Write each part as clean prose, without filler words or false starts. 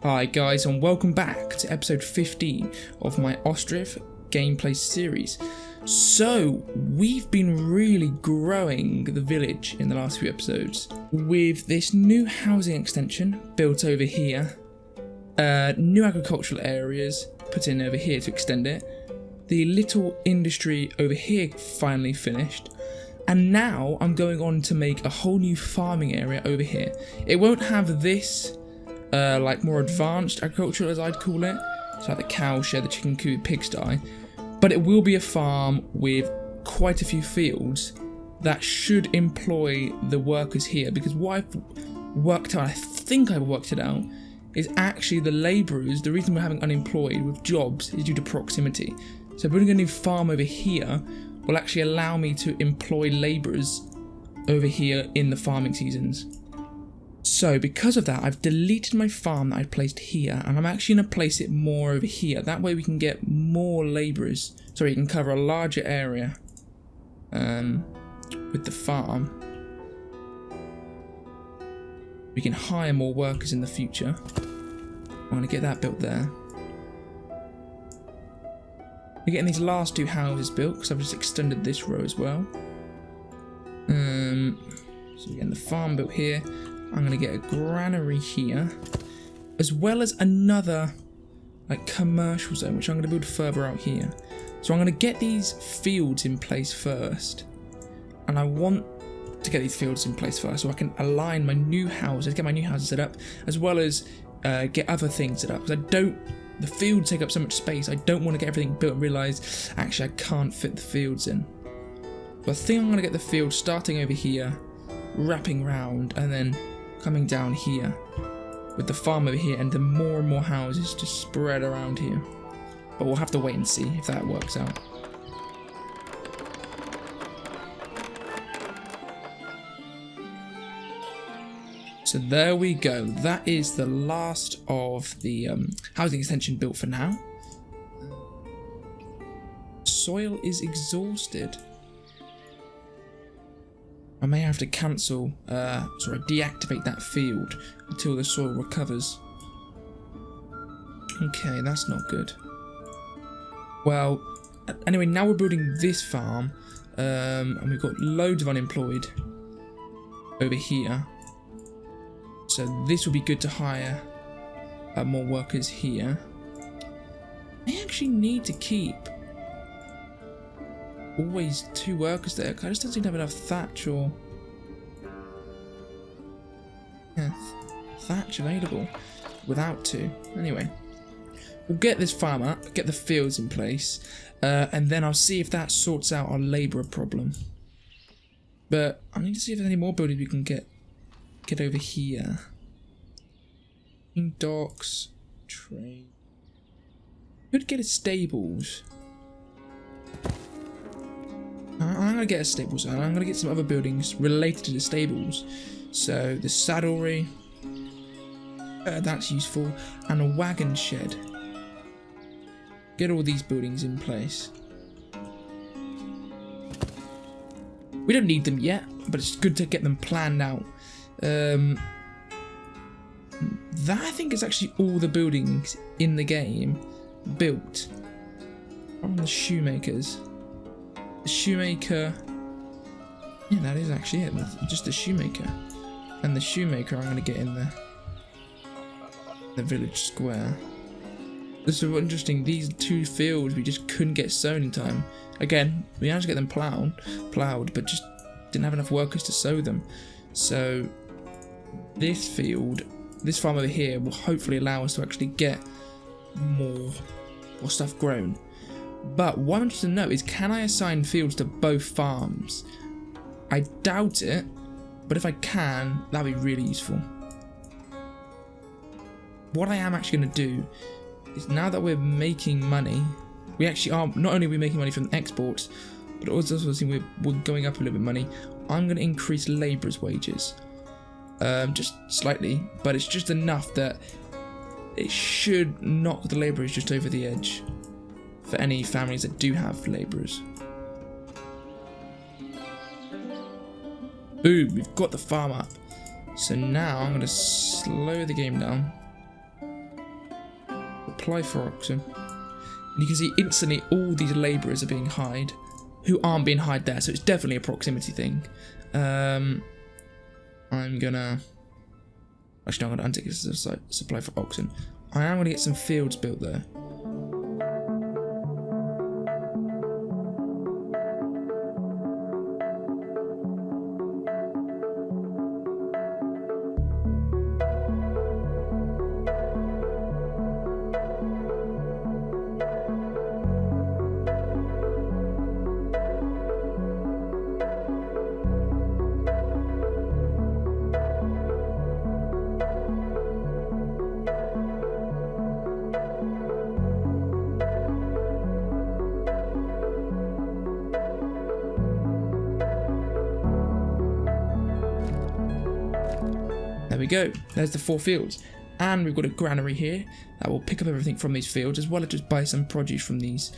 Hi guys, and welcome back to episode 15 of my Ostriv gameplay series. So, we've been really growing the village in the last few episodes with this new housing extension built over here, new agricultural areas put in over here to extend it, the little industry over here finally finished, and now I'm going on to make a whole new farming area over here. It won't have this like more advanced agriculture, as I'd call it, so like the cow shed, the chicken coop, pigsty, but it will be a farm with quite a few fields that should employ the workers here, because what I've worked out, I think I've worked it out, is actually the labourers, the reason we're having unemployed with jobs is due to proximity. So building a new farm over here will actually allow me to employ labourers over here in the farming seasons. So because of that, I've deleted my farm that I placed here, and I'm actually going to place it more over here. That way we can get more labourers. So we can cover a larger area with the farm. We can hire more workers in the future. I'm going to get that built there. We're getting these last two houses built because I've just extended this row as well. So we're getting the farm built here. I'm going to get a granary here, as well as another like commercial zone, which I'm going to build further out here. So I'm going to get these fields in place first, and I want to get these fields in place first so I can align my new houses, get my new houses set up, as well as get other things set up. Because the fields take up so much space, I don't want to get everything built and realise actually I can't fit the fields in. So I think I'm going to get the field starting over here, wrapping round, and then coming down here with the farm over here, and then more and more houses just spread around here. But we'll have to wait and see if that works out. So there we go. That is the last of the housing extension built for now. Soil is exhausted. I may have to cancel, deactivate that field until the soil recovers. Okay, that's not good. Well, anyway, now we're building this farm, and we've got loads of unemployed over here. So this will be good to hire more workers here. I actually need to keep always two workers there, because I just don't seem to have enough thatch or thatch available without two. Anyway, we'll get this farm up, get the fields in place, and then I'll see if that sorts out our labourer problem. But I need to see if there's any more buildings we can get over here. Docks, trade. Could get a stables. I'm going to get a stables, and I'm going to get some other buildings related to the stables. So the saddlery, that's useful, and a wagon shed. Get all these buildings in place. We don't need them yet, but it's good to get them planned out. That I think is actually all the buildings in the game built. On the shoemakers. The shoemaker, yeah, that is actually it, just the shoemaker. And the shoemaker I'm going to get in the village square. This is interesting, these two fields we just couldn't get sown in time. Again, we managed to get them ploughed, but just didn't have enough workers to sow them. So this field, this farm over here will hopefully allow us to actually get more stuff grown. But what I'm interested to know is, can I assign fields to both farms? I doubt it, but if I can, that'd be really useful. What I am actually going to do is, now that we're making money, we actually are, not only are we making money from exports, but also we're going up a little bit money, I'm going to increase labourers' wages. Just slightly, but it's just enough that it should knock the labourers just over the edge for any families that do have labourers. Boom, we've got the farm up. So now I'm going to slow the game down. apply for oxen. And you can see instantly all these labourers are being hired, who aren't being hired there, so it's definitely a proximity thing. I'm gonna... Actually, no, I'm gonna untick this as a supply for oxen. I am gonna get some fields built there. There we go, there's the 4 fields. And we've got a granary here that will pick up everything from these fields, as well as just buy some produce from these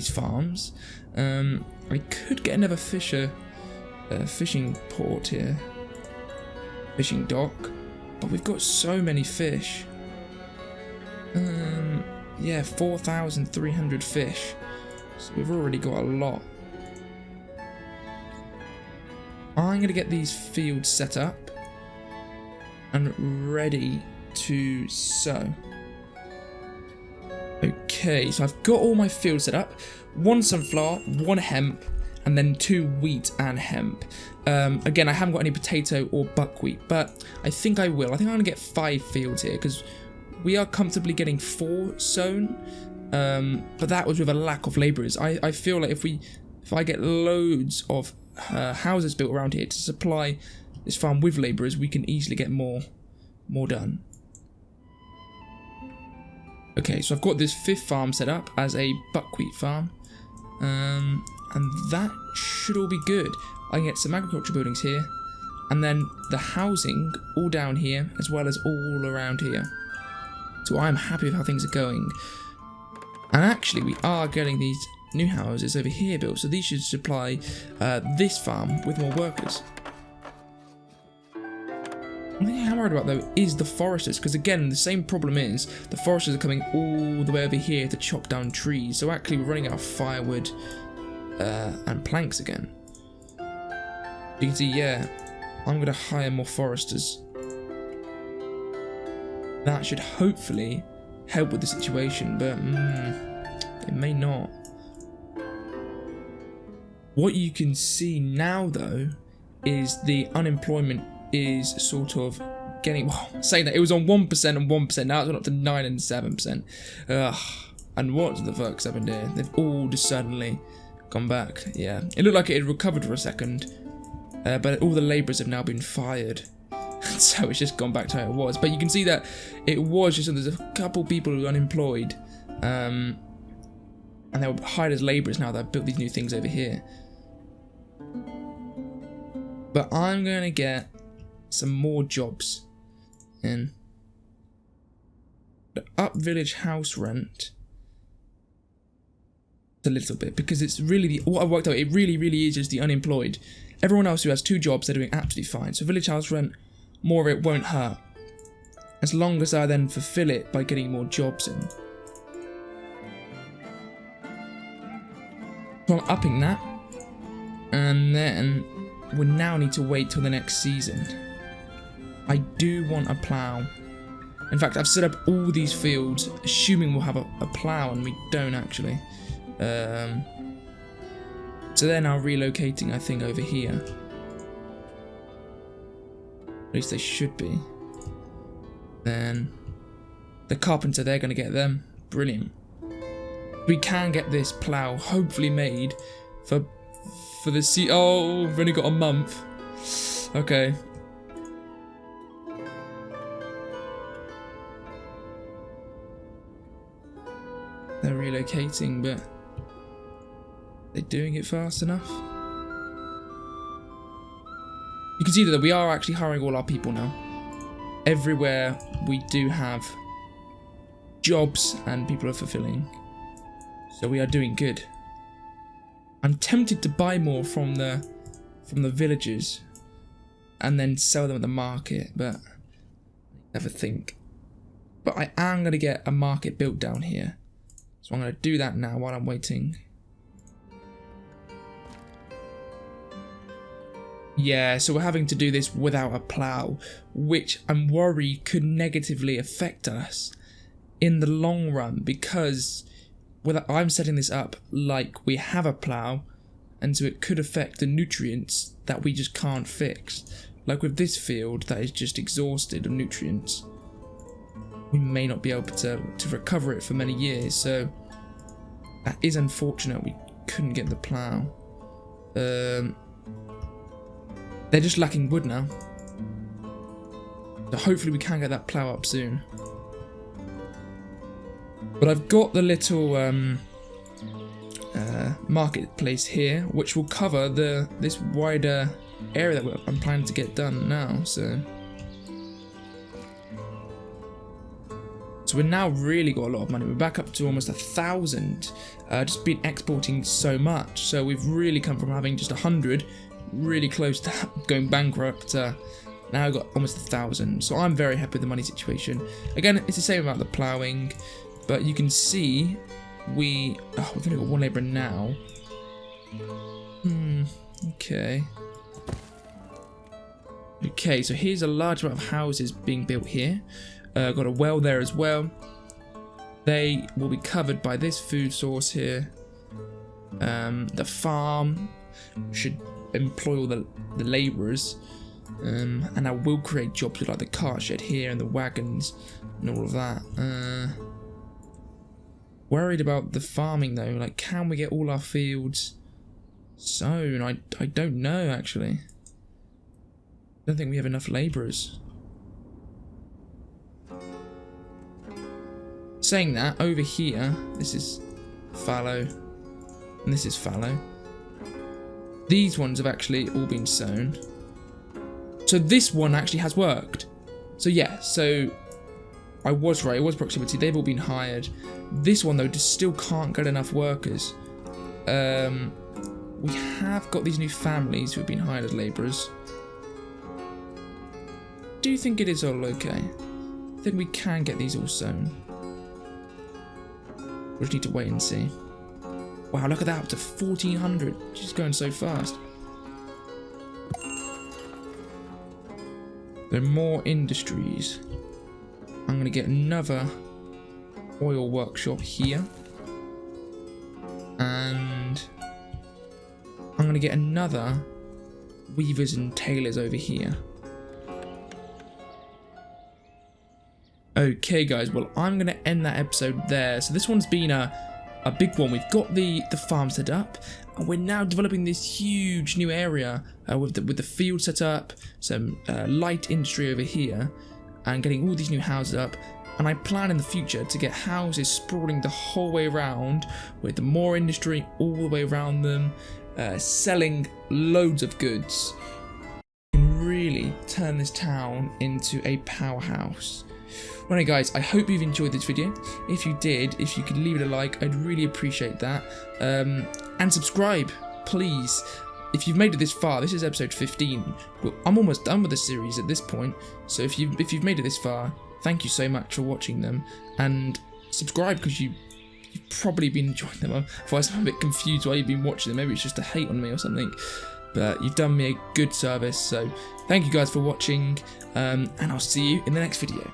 farms. I could get another fishing port here. Fishing dock. But we've got so many fish. Yeah, 4,300 fish. So we've already got a lot. I'm going to get these fields set up and ready to sow. Okay, so I've got all my fields set up. 1 sunflower, 1 hemp, and then 2 wheat and hemp. Again, I haven't got any potato or buckwheat, but I think I will. I think I'm gonna get 5 fields here because we are comfortably getting 4 sown. But that was with a lack of labourers. I feel like if I get loads of houses built around here to supply this farm with labourers, we can easily get more done. Okay, so I've got this 5th farm set up as a buckwheat farm, and that should all be good. I can get some agriculture buildings here, and then the housing all down here, as well as all around here. So I'm happy with how things are going. And actually, we are getting these new houses over here built, so these should supply this farm with more workers. One thing I'm worried about though is the foresters, because again the same problem is the foresters are coming all the way over here to chop down trees, so actually we're running out of firewood and planks again. You can see, yeah, I'm going to hire more foresters. That should hopefully help with the situation, but it may not. What you can see now though is the unemployment is sort of getting, well, saying that it was on 1% and 1%, now it's gone up to 9 and 7%. Ugh. And what the fuck's happened here? They've all just suddenly gone back. Yeah, it looked like it had recovered for a second, but all the labourers have now been fired. So it's just gone back to how it was. But you can see that it was just, there's a couple people who are unemployed, and they were hired as labourers now that have built these new things over here. But I'm going to get some more jobs in. The up village house rent a little bit, because it's really what I've worked out, it really is just the unemployed. Everyone else who has 2 jobs, they're doing absolutely fine. So village house rent, more of it won't hurt, as long as I then fulfill it by getting more jobs in. So I'm upping that, and then we now need to wait till the next season. I do want a plough. In fact, I've set up all these fields assuming we'll have a plough, and we don't actually. So they're now relocating, I think, over here. At least they should be. Then the carpenter, they're going to get them. Brilliant. We can get this plough hopefully made for the oh, we've only got a month. Okay. They're relocating, but they're doing it fast enough. You can see that we are actually hiring all our people now. Everywhere we do have jobs and people are fulfilling. So we are doing good. I'm tempted to buy more from the villagers and then sell them at the market, but never think. But I am going to get a market built down here. So I'm going to do that now while I'm waiting. Yeah, so we're having to do this without a plough, which I'm worried could negatively affect us in the long run, because I'm setting this up like we have a plough, and so it could affect the nutrients that we just can't fix. Like with this field that is just exhausted of nutrients, we may not be able to recover it for many years, so that is unfortunate. We couldn't get the plough. They're just lacking wood now. So hopefully we can get that plough up soon. But I've got the little marketplace here, which will cover this wider area that I'm planning to get done now. So we've now really got a lot of money. We're back up to almost 1,000. Just been exporting so much. So we've really come from having just 100, really close to going bankrupt. Now I've got almost 1,000. So I'm very happy with the money situation. Again, it's the same about the ploughing, but you can see we've only got one labourer now. Okay. Okay, so here's a large amount of houses being built here. Got a well there as well. They will be covered by this food source here. The farm should employ all the labourers, and I will create jobs with like the cart shed here and the wagons and all of that. Worried about the farming though. Like, can we get all our fields sown? I don't know actually. I don't think we have enough labourers. Saying that, over here, this is fallow, and this is fallow. These ones have actually all been sown. So this one actually has worked. So yeah, so I was right, it was proximity, they've all been hired. This one though, just still can't get enough workers. We have got these new families who have been hired as labourers. Do you think it is all okay? I think we can get these all sown. We just need to wait and see. Wow, look at that, up to 1,400. She's going so fast. There are more industries. I'm going to get another oil workshop here. And I'm going to get another weavers and tailors over here. Okay guys, well I'm going to end that episode there. So this one's been a big one. We've got the farm set up, and we're now developing this huge new area with the field set up, some light industry over here, and getting all these new houses up. And I plan in the future to get houses sprawling the whole way around with more industry all the way around them, selling loads of goods. We can really turn this town into a powerhouse. Right guys, I hope you've enjoyed this video. If you did, if you could leave it a like, I'd really appreciate that. And subscribe, please. If you've made it this far, this is episode 15. Well, I'm almost done with the series at this point. So if you've made it this far, thank you so much for watching them. And subscribe, because you've probably been enjoying them. Otherwise I'm a bit confused why you've been watching them. Maybe it's just a hate on me or something. But you've done me a good service. So thank you guys for watching. And I'll see you in the next video.